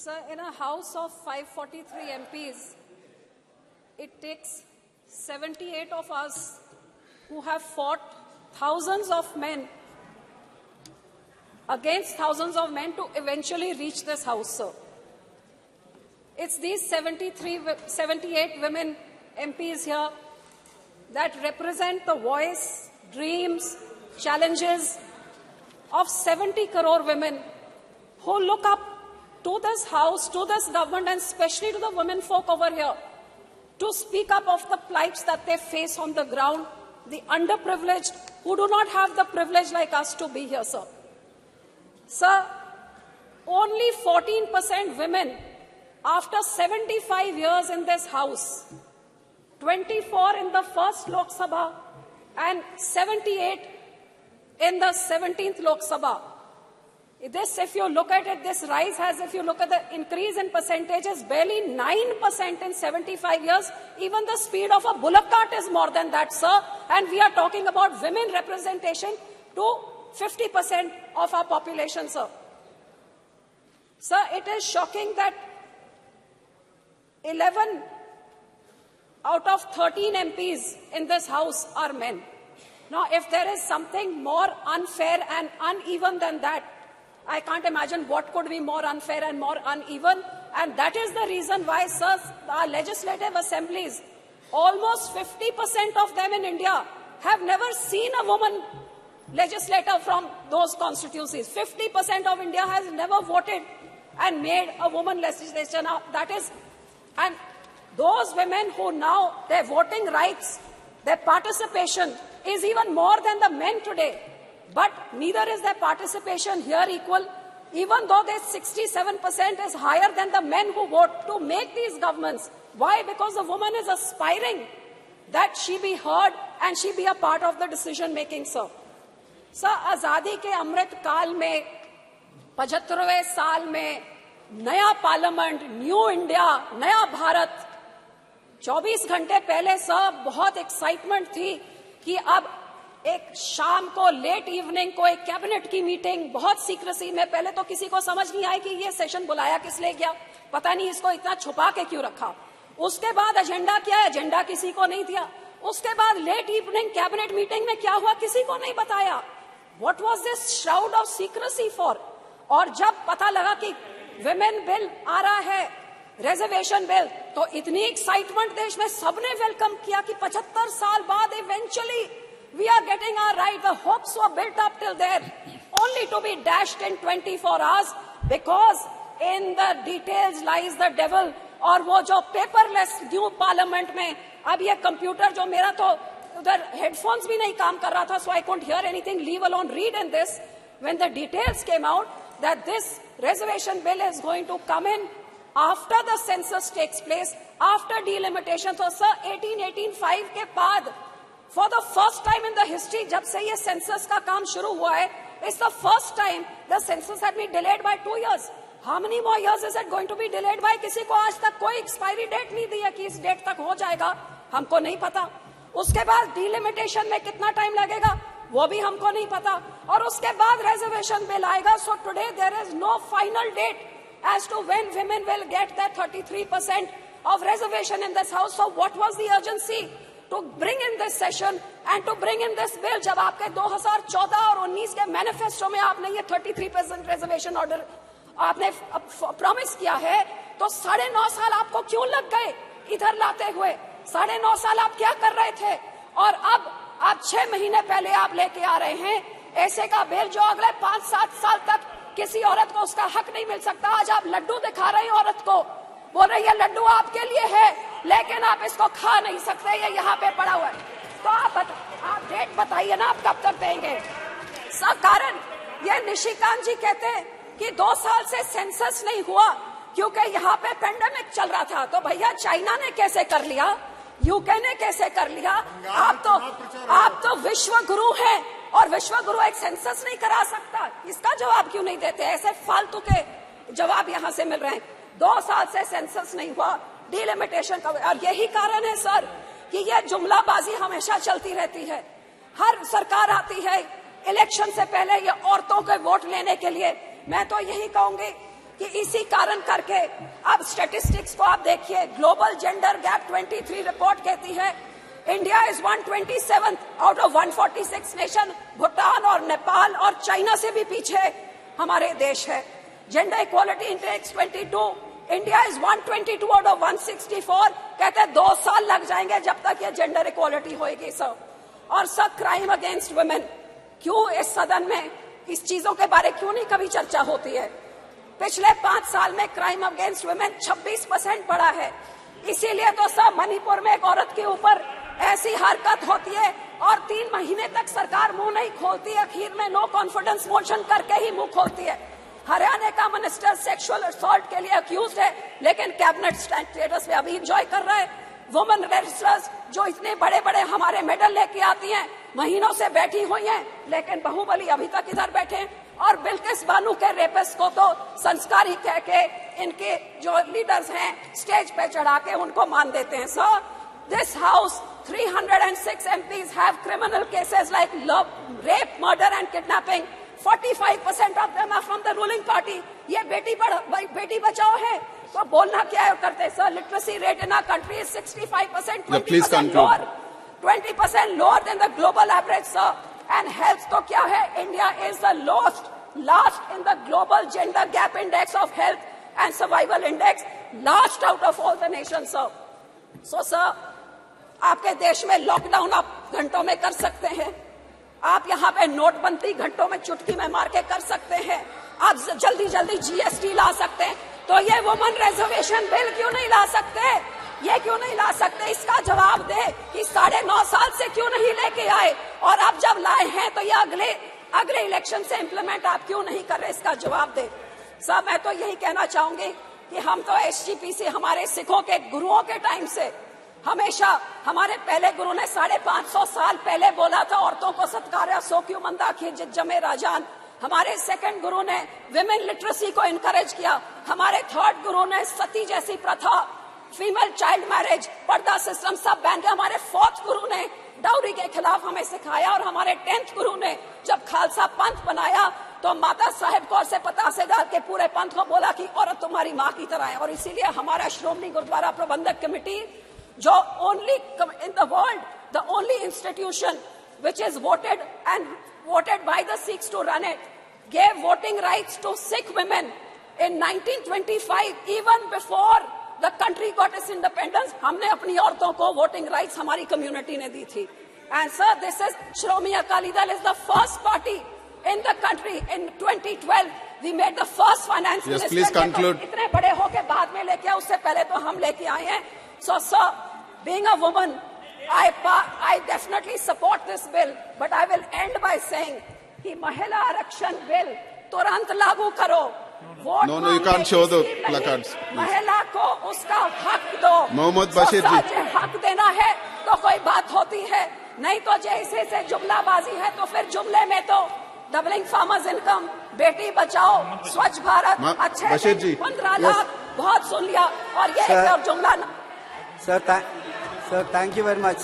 Sir, in a house of 543 MPs, it takes 78 of us who have fought thousands of men against thousands of men to eventually reach this house, sir. It's these 78 women MPs here that represent the voice, dreams, challenges of 70 crore women who look up to this house, to this government, and especially to the women folk over here to speak up of the plights that they face on the ground, the underprivileged who do not have the privilege like us to be here, sir. Sir, only 14% women after 75 years in this house, 24 in the first Lok Sabha and 78 in the 17th Lok Sabha. This, if you look at it, this rise has, if you look at the increase in percentages, barely 9% in 75 years. Even the speed of a bullock cart is more than that, sir. And we are talking about women representation to 50% of our population, sir. Sir, it is shocking that 11 out of 13 MPs in this house are men. Now, if there is something more unfair and uneven than that, I can't imagine what could be more unfair and more uneven. And that is the reason why, sir, our legislative assemblies, almost 50% of them in India have never seen a woman legislator from those constituencies. 50% of India has never voted and made a woman legislature. Now, that is, and those women who now, their voting rights, their participation is even more than the men today. But neither is their participation here equal, even though their 67% is higher than the men who vote to make these governments. Why? Because the woman is aspiring that she be heard and she be a part of the decision making, sir. Sir, आजादी के अमृत काल में 75वें साल में नया parliament, new India, नया भारत, 24 घंटे पहले सर बहुत एक्साइटमेंट थी कि अब एक शाम को लेट इवनिंग को एक कैबिनेट की मीटिंग बहुत सीक्रेसी में, पहले तो किसी को समझ नहीं आई कि ये सेशन बुलाया किस लिए गया, पता नहीं इसको इतना छुपा के क्यों रखा। उसके बाद एजेंडा क्या है, एजेंडा किसी को नहीं दिया। उसके बाद लेट इवनिंग कैबिनेट मीटिंग में क्या हुआ किसी को नहीं बताया। What was this shroud of secrecy for? और जब पता लगा कि विमेन बिल आ रहा है, रिजर्वेशन बिल, तो इतनी एक्साइटमेंट देश में सबने वेलकम किया कि 75 साल बाद eventually we are getting our right. The hopes were built up till there, only to be dashed in 24 hours because in the details lies the devil. और वो जो पेपरलेस न्यू पार्लियामेंट में, अब ये कंप्यूटर जो मेरा तो उधर हेडफोन्स भी नहीं काम कर रहा था, so I couldn't hear anything, leave alone read in this. When the details came out that this reservation bill is going to come in after the census takes place, after delimitation, so sir 1885 के बाद for the first time in the history, जब से ये census का काम शुरू हुआ है, it's the first time the census had been delayed by 2 years. How many more years is it going to be delayed by? किसी को आज तक कोई expiry date नहीं दी है कि इस डेट तक हो जाएगा, हमको नहीं पता। उसके बाद delimitation में कितना टाइम लगेगा, वो भी हमको नहीं पता। और उसके बाद reservation bill आएगा। So today there is no final date as to when women will get that 33% of reservation in this house. So what was the urgency to bring in this session and to bring in this bill जब आपके 2014 और 19 के manifesto में आपने ये 33% reservation order आपने promise किया है, तो 9.5 साल आपको क्यों लग गए इधर लाते हुए? 9.5 साल आप क्या कर रहे थे? और अब आप 6 महीने पहले आप लेके आ रहे हैं ऐसे का बिल जो अगले 5-7 साल तक किसी औरत को उसका हक नहीं मिल सकता। आज आप लड्डू दिखा रहे हैं औरत को, बोल रही है लड्डू आपके लिए है, लेकिन आप इसको खा नहीं सकते, ये यहाँ पे पड़ा हुआ है। तो आप डेट बताइए ना, आप कब तक देंगे? सर, कारण ये निशिकांत जी कहते हैं कि 2 साल से सेंसस नहीं हुआ क्योंकि यहाँ पे पेंडेमिक चल रहा था। तो भैया चाइना ने कैसे कर लिया, यूके ने कैसे कर लिया? आप तो विश्व गुरु हैं और विश्व गुरु एक सेंसस नहीं करा सकता। इसका जवाब क्यों नहीं देते? ऐसे फालतू के जवाब यहाँ से मिल रहे हैं। 2 साल से सेंसस नहीं हुआ, डिलिमिटेशन का, और यही कारण है सर कि ये जुमलाबाजी हमेशा चलती रहती है। हर सरकार आती है इलेक्शन से पहले ये औरतों के वोट लेने के लिए। मैं तो यही कहूंगी कि इसी कारण करके अब स्टैटिस्टिक्स को आप देखिए, ग्लोबल जेंडर गैप 23 रिपोर्ट कहती है India is 127th out of 146 nation. Bhutan और नेपाल और चाइना से भी पीछे हमारे देश है। Gender equality index 22, India is 122 out of 164। कहते हैं 2 साल लग जाएंगे जब तक ये जेंडर इक्वालिटी होएगी सर। और सर, क्राइम अगेंस्ट वुमेन, क्यों इस सदन में इस चीजों के बारे क्यों नहीं कभी चर्चा होती है? पिछले 5 साल में क्राइम अगेंस्ट वुमेन 26% बढ़ा है। इसीलिए तो सर मणिपुर में एक औरत के ऊपर ऐसी हरकत होती है और 3 महीने तक सरकार मुंह नहीं खोलती है, आखिर में नो कॉन्फिडेंस मोशन करके ही मुंह खोलती है। हरियाणा का मिनिस्टर सेक्सुअल असॉल्ट के लिए अक्यूज्ड है, लेकिन कैबिनेट स्टेटस में अभी एंजॉय कर रहा है। वुमेन रेसलर्स जो इतने बड़े बड़े हमारे मेडल लेके आती हैं, महीनों से बैठी हुई हैं, लेकिन बाहुबली अभी तक इधर बैठे हैं। और बिल्किस बानो के रेपिस्ट को तो संस्कारी कह के इनके जो लीडर्स हैं स्टेज पे चढ़ा के उनको मान देते हैं। Sir, this house 306 MPs have criminal cases like love, rape, murder and kidnapping. 45% of them are from the ruling party. ये बेटी बचाओ है, तो बोलना क्या है करते sir? Literacy rate in our country is 65%, 20% lower, 20% lower than the global average, sir. And health तो क्या है? India is the last in the global gender gap index of health and survival index, last out of all the nations, sir. So, sir, आपके देश में lockdown आप घंटों में कर सकते हैं, आप यहाँ पे नोटबंदी घंटों में चुटकी में मार के कर सकते हैं, आप जल्दी जल्दी GST ला सकते हैं, तो ये वुमन रिजर्वेशन बिल क्यों नहीं ला सकते? ये क्यों नहीं ला सकते? इसका जवाब दे कि 9.5 साल से क्यों नहीं लेके आए, और आप जब लाए हैं तो ये अगले इलेक्शन से इम्प्लीमेंट आप क्यों नहीं कर रहे? इसका जवाब दे। सब मैं तो यही कहना चाहूंगी कि हम तो SGPC हमारे सिखों के गुरुओं के टाइम से हमेशा, हमारे पहले गुरु ने 550 साल पहले बोला था औरतों को सत्कार्य सो क्यों मंदा खिज जमे राजान। हमारे सेकंड गुरु ने विमेन लिटरेसी को इनकरेज किया। हमारे थर्ड गुरु ने सती जैसी प्रथा, फीमेल चाइल्ड मैरिज, पर्दा सिस्टम सब बैन किया। हमारे फोर्थ गुरु ने डाउरी के खिलाफ हमें सिखाया, और हमारे 10th गुरु ने जब खालसा पंथ बनाया तो माता साहेब कौर से पतासे डाल के पूरे पंथ को बोला कि औरत तुम्हारी माँ की तरह है। और इसीलिए हमारा श्रोमणी गुरुद्वारा प्रबंधक कमेटी, जो only in the world, the only institution which is voted by the Sikhs to run it, gave voting rights to Sikh women in 1925, even before the country got its independence. हमने अपनी औरतों को voting rights हमारी community ने दी थी. And sir, this is Shromani Akali Dal is the first party in the country. In 2012, we made the first finance minister. Yes, please conclude. इतने बड़े होके बाद में लेके आए, उससे पहले तो हम लेके आए हैं. So sir, being a woman, I definitely support this bill, but I will end by saying कि महिला आरक्षण बिल तुरंत लागू करो. No, you can't show the placards. महिला को उसका हक दो. मोहम्मद बशीर जी, हक देना है तो कोई बात होती है, नहीं तो जैसे से जुमलाबाजी है तो फिर जुमले में तो doubling farmers income, Beti Bachao, स्वच्छ भारत, अच्छे 15 लाख, बहुत सुन लिया, और ये एक और जुमला. Sir, thank you very much.